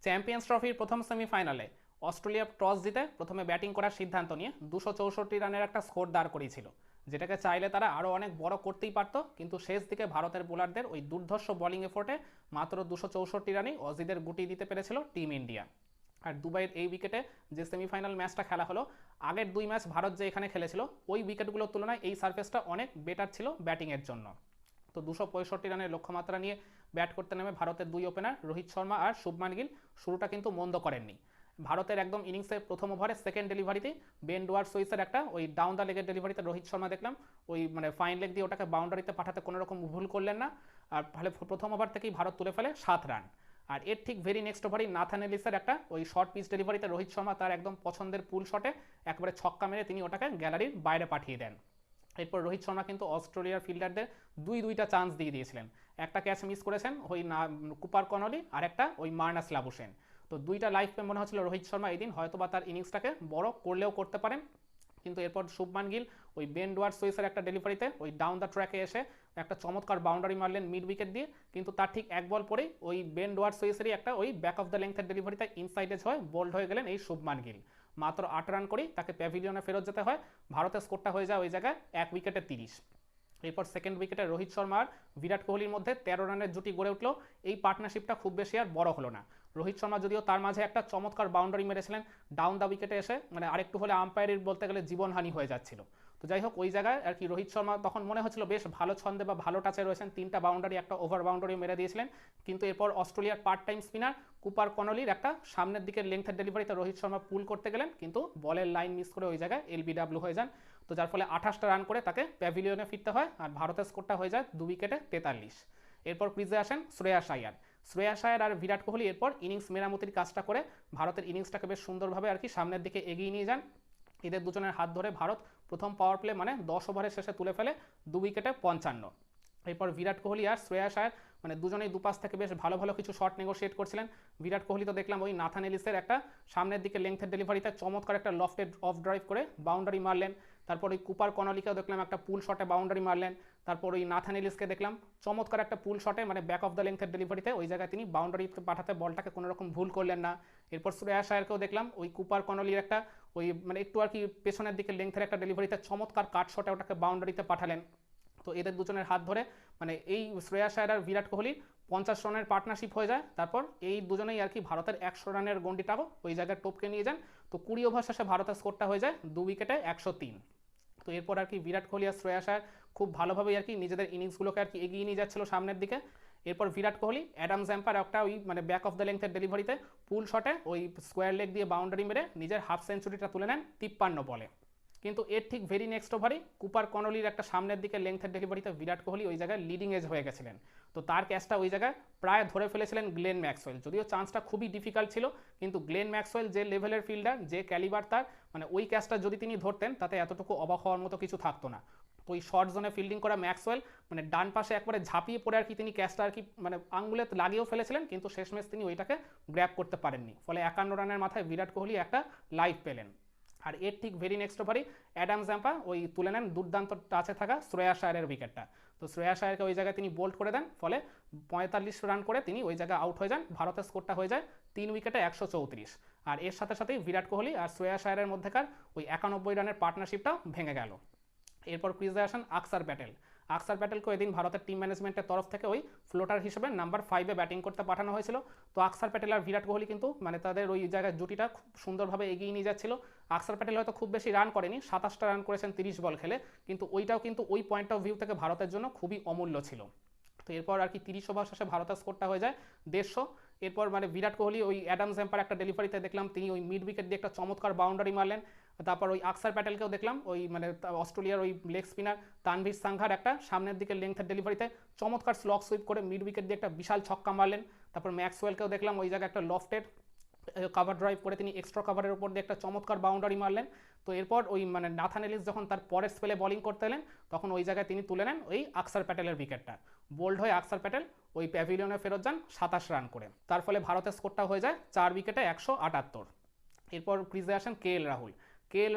Champions ট্রফির প্রথম সেমিফাইনালে অস্ট্রেলিয়া টস জিতে প্রথমে ব্যাটিং করার সিদ্ধান্ত নিয়ে 264 রানের একটা স্কোর দাঁড় করিয়েছিল, যেটাকে চাইলে তারা আরও অনেক বড় করতেই পারত। কিন্তু শেষ দিকে ভারতের বোলারদের ওই দুর্ধর্ষ বোলিং এফোর্টে মাত্র 264 রানেই অজিদের গুটি দিতে পেরেছিল টিম ইন্ডিয়া। আর দুবাইয়ের এই উইকেটে যে সেমিফাইনাল ম্যাচটা খেলা হলো, আগের দুই ম্যাচ ভারত যে এখানে খেলেছিল ওই উইকেটগুলোর তুলনায় এই সার্ফেসটা অনেক বেটার ছিল ব্যাটিংয়ের জন্য। তো 265 রানের লক্ষ্যমাত্রা নিয়ে ব্যাট করতে নেমে ভারতের দুই ওপেনার রোহিত শর্মা আর শুভমান গিল শুরুটা কিন্তু মন্দ করেননি। ভারতের একদম ইনিংসের প্রথম ওভারে সেকেন্ড ডেলিভারিতে বেন ডুয়ার সুইসের একটা ওই ডাউন দ্য লেগের ডেলিভারিতে রোহিত শর্মা দেখলাম ওই মানে ফাইন লেগ দিয়ে ওটাকে বাউন্ডারিতে পাঠাতে কোনো রকম ভুল করলেন না। আর ফলে প্রথম ওভার থেকেই ভারত তুলে ফেলে 7 রান। আর এর ঠিক ভেরি নেক্সট ওভারই নাথান এলিসের একটা ওই শর্ট পিচ ডেলিভারিতে রোহিত শর্মা তার একদম পছন্দের পুল শটে একবারে ছক্কা মেরে তিনি ওটাকে গ্যালারির বাইরে পাঠিয়ে দেন। এরপর রোহিত শর্মা কিন্তু অস্ট্রেলিয়ার ফিল্ডারদের দুইটা চান্স দিয়ে দিয়েছিলেন। একটা ক্যাচ মিস করেছেন ওই কুপার কনলি, আর একটা ওই মার্নাস লাবুসেন। তো দুইটা লাইফ পে মনে হচ্ছিল রোহিত শর্মা এই দিন হয়তোবা তার ইনিংসটাকে বড় করলেও করতে পারেন। কিন্তু এরপর শুভমান গিল ওই বেন ডুয়ার সুইসের একটা ডেলিভারিতে ওই ডাউন দ্য ট্র্যাকে এসে একটা চমৎকার বাউন্ডারি মারলেন মিড উইকেট দিয়ে। কিন্তু তার ঠিক এক বল পরেই ওই বেন ডুয়ার সুইসেরই একটা ওই ব্যাক অফ দ্য লেংথের ডেলিভারিতে ইনসাইডেজ হয়ে বোল্ড হয়ে গেলেন এই শুভমান গিল। মাত্র 8 রান করেই তাকে প্যাভিলিয়নে ফেরত যেতে হয়। ভারতের স্কোরটা হয়ে যায় ওই জায়গায় 1 উইকেটে 30। এরপর সেকেন্ড উইকেটে রোহিত শর্মা আর বিরাট কোহলির মধ্যে 13 রানের জুটি গড়ে উঠলো। এই পার্টনারশিপটা খুব বেশি আর বড় হলো না। রোহিত শর্মা যদিও তার মাঝে একটা চমৎকার বাউন্ডারি মেরেছিলেন ডাউন দ্য উইকেটে এসে, মানে আরেকটু হলে আম্পায়ারের বলতে গেলে জীবনহানি হয়ে যাচ্ছিল। তো যাই হোক ওই জায়গায় আর কি রোহিত শর্মা তখন মনে হচ্ছিল বেশ ভালো ছন্দে বা ভালো টাচে রয়েছেন, 3টা বাউন্ডারি একটা ওভার বাউন্ডারি মেরে দিয়েছিলেন। কিন্তু এরপর অস্ট্রেলিয়ার পার্ট টাইম স্পিনার কুপার কনলির একটা সামনের দিকের লেংথের ডেলিভারিতে রোহিত শর্মা পুল করতে গেলেন, কিন্তু বলের লাইন মিস করে ওই জায়গায় এলবিডব্লিউ হয়ে যান। তো যার ফলে 28টা রান করে তাকে প্যাভিলিয়নে ফিরতে হয় আর ভারতের স্কোরটা হয়ে যায় 2 উইকেটে 43। এরপর ক্রিজে আসেন শ্রেয়াস আয়ার। শ্রেয়াস আয়ার আর বিরাট কোহলি এরপর ইনিংস মেরামতির কাজটা করে ভারতের ইনিংসটাকে বেশ সুন্দরভাবে আর কি সামনের দিকে এগিয়ে নিয়ে যান। এদের দুজনের হাত ধরে ভারত প্রথম পাওয়ার প্লে মানে 10 ওভারের শেষে তুলে ফেলে 2 উইকেটে 55। এরপর বিরাট কোহলি আর শ্রেয়াস আয়ার মানে দুজনেই দুপাশ থেকে বেশ ভালো ভালো কিছু শট নেগোশিয়েট করছিলেন। বিরাট কোহলি তো দেখলাম ওই নাথান এলিসের একটা সামনের দিকে লেংথের ডেলিভারিতে চমৎকার একটা লফটেড অফ ড্রাইভ করে বাউন্ডারি মারলেন। তারপর ওই কুপার কনলিকেও দেখলাম একটা পুল শটে বাউন্ডারি মারলেন। তারপর ওই নাথান এলিসকে দেখলাম চমৎকার একটা পুল শটে মানে ব্যাক অফ দ্য লেংথের ডেলিভারিতে ওই জায়গায় তিনি বাউন্ডারি পাঠাতে বলটাকে কোনো রকম ভুল করলেন না। এরপর শ্রেয়াস আয়ারকেও দেখলাম ওই কুপার কনলির একটা ওই মানে একটু আর কি পেছনের দিকে লেংথের একটা ডেলিভারিতে চমৎকার কাট শটে ওটাকে বাউন্ডারিতে পাঠালেন। তো এদের দুজনের হাত ধরে মানে এই শ্রেয়াস আয়ার আর বিরাট কোহলির 50 রানের পার্টনারশিপ হয়ে যায়। তারপর এই দুজনেই আর কি ভারতের 100 রানের গন্ডিটাও ওই জায়গায় টপকে নিয়ে যান। তো 20 ওভার শেষে ভারতের স্কোরটা হয়ে যায় 2 উইকেটে 103। তো এরপর আর কি বিরাট কোহলি আর শ্রেয়াস আয়ার খুব ভালোভাবেই আর কি নিজেদের ইনিংসগুলোকে আর কি এগিয়ে নিয়ে যাচ্ছিল সামনের দিকে। এরপর বিরাট কোহলি অ্যাডাম জ্যাম্পার একটা ওই মানে ব্যাক অফ দ্য লেংথের ডেলিভারিতে পুল শটে ওই স্কোয়ার লেগ দিয়ে বাউন্ডারি মেরে নিজের হাফ সেঞ্চুরিটা তুলে নেন 53 বলে। কিন্তু এর ঠিক ভেরি নেক্সট ওভারই কুপার কনলির একটা সামনের দিকে লেংথের ডেলিভারিতে বিরাট কোহলি ওই জায়গায় লিডিং এজ হয়ে গেছিলেন। তো তার ক্যাচটা ওই জায়গায় প্রায় ধরে ফেলেছিলেন গ্লেন ম্যাক্সওয়েল, যদিও চান্সটা খুবই ডিফিকাল্ট ছিল। কিন্তু গ্লেন ম্যাক্সওয়েল যে লেভেলের ফিল্ডার, যে ক্যালিবার তার, মানে ওই ক্যাচটা যদি তিনি ধরতেন তাতে এতটুকু অবাক হওয়ার মতো কিছু থাকতো না। তো ওই শর্ট জোনে ফিল্ডিং করা ম্যাক্সওয়েল মানে ডান পাশে একবারে ঝাঁপিয়ে পড়ে আর কি তিনি ক্যাচটা আর কি মানে আঙ্গুলে লাগিয়েও ফেলেছিলেন, কিন্তু শেষমেশ তিনি ওইটাকে গ্র্যাব করতে পারেননি। ফলে 51 রানের মাথায় বিরাট কোহলি একটা লাইফ পেলেন। আর এর ঠিক ভেরি নেক্সট ওভারই অ্যাডাম জ্যাম্পা ওই তুলে নেন দুর্দান্ত টাচে থাকা শ্রেয়াস আয়ারের উইকেটটা। তো শ্রেয়াস আয়ারকে ওই জায়গায় তিনি বোল্ড করে দেন, ফলে 45 রান করে তিনি ওই জায়গায় আউট হয়ে যান। ভারতের স্কোরটা হয়ে যায় 3 উইকেটে 134। আর এর সাথে সাথেই বিরাট কোহলি আর শ্রেয়াস আয়ারের মধ্যেকার ওই 91 রানের পার্টনারশিপটাও ভেঙে গেল। এরপর ক্রিজে আসেন আকসার প্যাটেল। আকসার প্যাটেলকে এদিন ভারতের টিম ম্যানেজমেন্টের তরফ থেকে ওই ফ্লোটার হিসেবে নাম্বার 5-এ ব্যাটিং করতে পাঠানো হয়েছিল। তো আকসার প্যাটেল আর বিরাট কোহলি কিন্তু মানে তাদের ওই জায়গায় জুটিটা খুব সুন্দরভাবে এগিয়ে নিয়ে যাচ্ছিল। আকসার প্যাটেল হয়তো খুব বেশি রান করেনি, 27টা রান করেছেন 30 বল খেলে, কিন্তু ওইটাও কিন্তু ওই পয়েন্ট অফ ভিউ থেকে ভারতের জন্য খুবই অমূল্য ছিল। তো এরপর আর কি 30 ওভার শেষে ভারতের স্কোরটা হয়ে যায় 150। এরপর মানে বিরাট কোহলি ওই অ্যাডাম জ্যাম্পার একটা ডেলিভারিতে দেখলাম তিনি ওই মিড উইকেট দিয়ে একটা চমৎকার বাউন্ডারি মারলেন। তারপর ওই আকসার প্যাটেলকেও দেখলাম ওই মানে অস্ট্রেলিয়ার ওই লেগ স্পিনার তানভীর সাংঘার একটা সামনের দিকে লেংথের ডেলিভারিতে চমৎকার স্লক সুইপ করে মিড উইকেট দিয়ে একটা বিশাল ছক্কা মারলেন। তারপর ম্যাক্সওয়েলকেও দেখলাম ওই জায়গায় একটা লফটেড কাভার ড্রাইভ করে তিনি এক্সট্রা কাভারের উপর দিয়ে একটা চমৎকার বাউন্ডারি মারলেন। তো এরপর ওই মানে নাথান এলিস যখন তার পরের স্পেলে বোলিং করতে এলেন তখন ওই জায়গায় তিনি তুলে নেন ওই আকসার প্যাটেলের উইকেটটা। বোল্ড হয়ে আকসার প্যাটেল ওই প্যাভিলিয়নে ফেরত যান 27 রান করে। তার ফলে ভারতের স্কোরটা হয়ে যায় 4 উইকেটে 178। এরপর ক্রিজে আসেন কে এল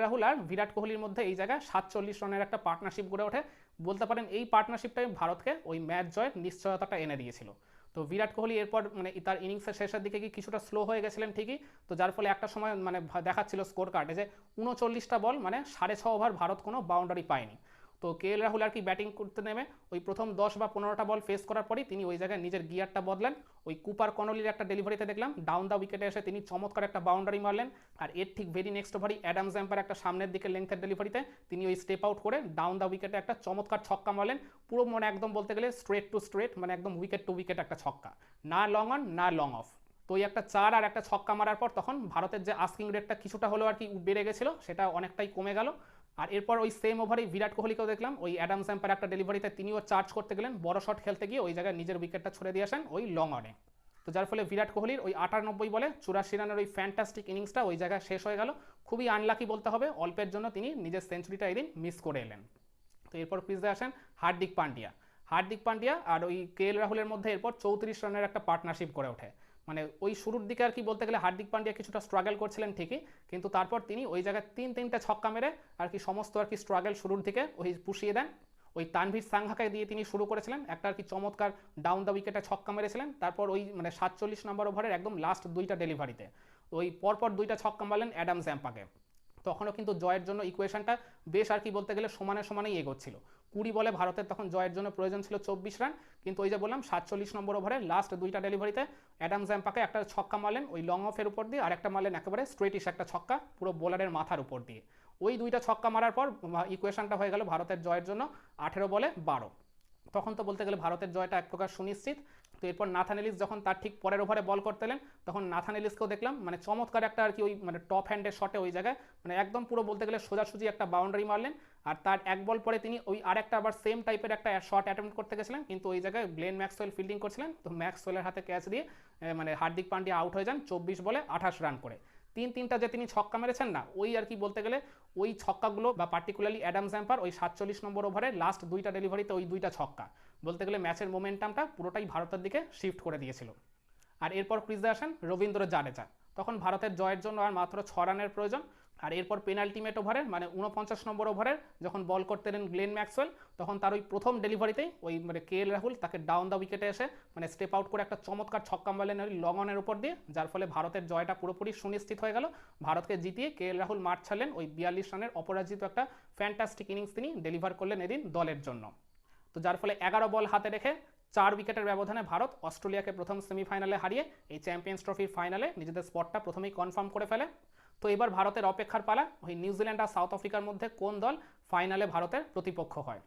রাহুল আর বিরাট কোহলির মধ্যে এই জায়গায় 47 রানের একটা পার্টনারশিপ গড়ে ওঠে। বলতে পারেন এই পার্টনারশিপটাই ভারতকে ওই ম্যাচ জয়ের নিশ্চয়তাটা এনে দিয়েছিল। তো বিরাট কোহলি এরপর মানে তার ইনিংসের শেষের দিকে কি কিছুটা স্লো হয়ে গেছিলেন ঠিকই, তো যার ফলে একটা সময় মানে দেখাচ্ছিল স্কোর কার্ডে যে 39টা বল মানে 6.5 ওভার ভারত কোনো বাউন্ডারি পায়নি। তো কে এল রাহুল আর কি ব্যাটিং করতে নেমে ওই প্রথম 10 বা 15টা বল ফেস করার পরই তিনি ওই জায়গায় নিজের গিয়ারটা বদলেন। ওই কুপার কনলির একটা ডেলিভারিতে দেখলাম ডাউন দ্য উইকেটে এসে তিনি চমৎকার একটা বাউন্ডারি মারলেন। আর এর ঠিক ভেরি নেক্সট ওভারই অ্যাডাম জ্যাম্পার একটা সামনের দিকে লেংথের ডেলিভারিতে তিনি ওই স্টেপ আউট করে ডাউন দ্য উইকেটে একটা চমৎকার ছক্কা মারলেন। পুরো মানে একদম বলতে গেলে স্ট্রেট টু স্ট্রেট, মানে একদম উইকেট টু উইকেট একটা ছক্কা, না লং অন না লং অফ। তো ওই একটা 4 আর একটা ছক্কা মারার পর তখন ভারতের যে আস্কিং রেটটা কিছুটা হলেও আর কি বেড়ে গেছিলো, সেটা অনেকটাই কমে গেল। আর এরপর ওই সেম ওভারেই বিরাট কোহলিকেও দেখলাম ওই অ্যাডাম স্যাম্পার একটা ডেলিভারিতে তিনিও চার্জ করতে গেলেন, বড় শট খেলতে গিয়ে ওই জায়গায় নিজের উইকেটটা ছুড়ে দিয়ে আসেন ওই লং অনে। তো যার ফলে বিরাট কোহলির ওই 98 বলে 84 রানের ওই ফ্যান্টাস্টিক ইনিংসটা ওই জায়গায় শেষ হয়ে গেল। খুবই আনলাকি বলতে হবে, অল্পের জন্য তিনি নিজের সেঞ্চুরিটা এদিন মিস করে এলেন। তো এরপর ক্রিজে আসেন হার্দিক পান্ডিয়া। হার্দিক পান্ডিয়া আর ওই কে এল রাহুলের মধ্যে এরপর 34 রানের একটা পার্টনারশিপ করে ওঠে। মানে ওই শুরুর দিকে আর কি বলতে গেলে হার্দিক পান্ডিয়া কিছুটা স্ট্রাগল করছিলেন ঠিকই, কিন্তু তারপর তিনি ওই জায়গায় 3-3টে ছক্কা মেরে আর কি সমস্ত আর কি স্ট্রাগল শুরুর দিকে ওই পুষিয়ে দেন। ওই তানভীর সাংহাকে দিয়ে তিনি শুরু করেছিলেন, একটা আর কি চমৎকার ডাউন দ্য উইকেটে ছক্কা মেরেছিলেন। তারপর ওই মানে 47 নম্বর ওভারের একদম লাস্ট 2টা ডেলিভারিতে ওই পরপর 2টা ছক্কা মারলেন অ্যাডাম জ্যাম্পাকে। তখনও কিন্তু জয়ের জন্য ইকুয়েশনটা বেশ আর কি বলতে গেলে সমানে সমানেই এগোচ্ছিল। 20 বলে ভারতের তখন জয়ের জন্য প্রয়োজন ছিল 24 রান, কিন্তু ওই যে বললাম 47 নম্বর ওভারে লাস্ট 2টা ডেলিভারিতে অ্যাডাম জ্যাম্পাকে একটা ছক্কা মারলেন ওই লং অফের উপর দিয়ে, আর একটা মারলেন একেবারে স্ট্রেটিশ একটা ছক্কা পুরো বোলারের মাথার উপর দিয়ে। ওই 2টা ছক্কা মারার পর ইকুয়েশনটা হয়ে গেল ভারতের জয়ের জন্য 18 বলে 12। তখন তো বলতে গেলে ভারতের জয়টা এক প্রকার সুনিশ্চিত। তো এরপর নাথান এলিস যখন তার ঠিক পরের ওভারে বল করতে এলেন, তখন নাথান এলিসকেও দেখলাম মানে চমৎকার একটা আর কি ওই মানে টপ হ্যান্ডের শটে ওই জায়গায় মানে একদম পুরো বলতে গেলে সোজাসুজি একটা বাউন্ডারি মারলেন। আর তার এক বল পরে তিনি ওই আরেকটা আবার সেম টাইপের একটা শট অ্যাটেম্প্ট করতে গেছিলেন, কিন্তু ওই জায়গায় গ্লেন ম্যাক্সওয়েল ফিল্ডিং করছিলেন, তো ম্যাক্সওয়েলের হাতে ক্যাচ দিয়ে মানে হার্দিক পান্ডিয়া আউট হয়ে যান 24 বলে 28 রান করে। 3-3টা যে তিনি ছক্কা মেরেছেন না, ওই আর কি বলতে গেলে ওই ছক্কাগুলো বা পার্টিকুলারলি অ্যাডাম জ্যাম্পার ওই 47 নম্বর ওভারে লাস্ট 2টা ডেলিভারিতে ওই 2টা ছক্কা বলতে গেলে ম্যাচের মোমেন্টামটা পুরোটাই ভারতের দিকে শিফট করে দিয়েছিল। আর এরপর ক্রিজে আসেন রবীন্দ্র জাডেজা। তখন ভারতের জয়ের জন্য আর মাত্র 6 রানের প্রয়োজন। আর এরপর পেনাল্টিমেট ওভারের মানে 49 নম্বর ওভারের যখন বল করতে এলেন গ্লেন ম্যাক্সওয়েল, তখন তার ওই প্রথম ডেলিভারিতেই ওই মানে কে এল রাহুল তাকে ডাউন দ্য উইকেটে এসে মানে স্টেপ আউট করে একটা চমৎকার ছক্কা মারলেন ওই লং অনের উপর দিয়ে, যার ফলে ভারতের জয়টা পুরোপুরি সুনিশ্চিত হয়ে গেল। ভারতকে জিতিয়ে কে এল রাহুল মাঠ ছাড়লেন ওই 42 রানের অপরাজিত একটা ফ্যান্টাস্টিক ইনিংস তিনি ডেলিভার করলেন এদিন দলের জন্য। তো যার ফলে 11 বল হাতে রেখে 4 উইকেটের ব্যবধানে ভারত অস্ট্রেলিয়াকে প্রথম সেমিফাইনালে হারিয়ে এই চ্যাম্পিয়ন্স ট্রফির ফাইনালে নিজেদের স্পটটা প্রথমেই কনফার্ম করে ফেলে। তো এবার ভারতের অপেক্ষার পালা ওই নিউজিল্যান্ড আর সাউথ আফ্রিকার মধ্যে কোন দল ফাইনালে ভারতের প্রতিপক্ষ হয়।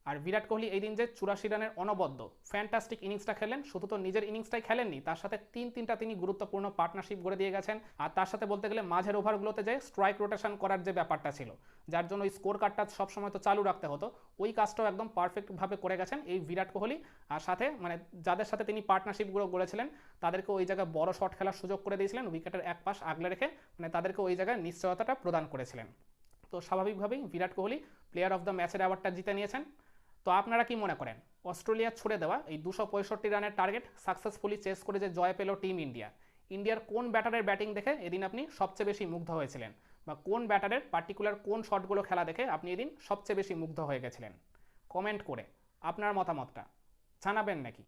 আর বিরাট কোহলি এই দিন যে 84 রানের অনবদ্য ফ্যান্টাস্টিক ইনিংসটা খেলেন, শুধু তো নিজের ইনিংসটাই খেলেননি, তার সাথে 3-3টা তিনি গুরুত্বপূর্ণ পার্টনারশিপ গড়ে দিয়ে গেছেন। আর তার সাথে বলতে গেলে মাঝের ওভারগুলোতে যে স্ট্রাইক রোটেশন করার যে ব্যাপারটা ছিল, যার জন্য ওই স্কোর কার্ডটা সবসময় তো চালু রাখতে হতো, ওই কাজটাও একদম পারফেক্টভাবে করে গেছেন এই বিরাট কোহলি। আর সাথে মানে যাদের সাথে তিনি পার্টনারশিপগুলো গড়েছিলেন তাদেরকে ওই জায়গায় বড় শট খেলার সুযোগ করে দিয়েছিলেন, উইকেটের এক পাশ আগলে রেখে মানে তাদেরকে ওই জায়গায় নিশ্চয়তাটা প্রদান করেছিলেন। তো স্বাভাবিকভাবেই Virat Kohli player of the ম্যাচের অ্যাওয়ার্ডটা জিতে নিয়েছেন। তো আপনারা কি মনে করেন অস্ট্রেলিয়া ছুড়ে দেওয়া এই 265 রানের টার্গেট সাকসেসফুলি চেস করে যে জয় পেল টিম ইন্ডিয়া, ইন্ডিয়ার কোন ব্যাটারের ব্যাটিং দেখে এদিন আপনি সবচেয়ে বেশি মুগ্ধ হয়েছিলেন, বা কোন ব্যাটারের পার্টিকুলার কোন শটগুলো খেলা দেখে আপনি এদিন সবচেয়ে বেশি মুগ্ধ হয়ে গেছিলেন? কমেন্ট করে আপনার মতামতটা জানাবেন নাকি?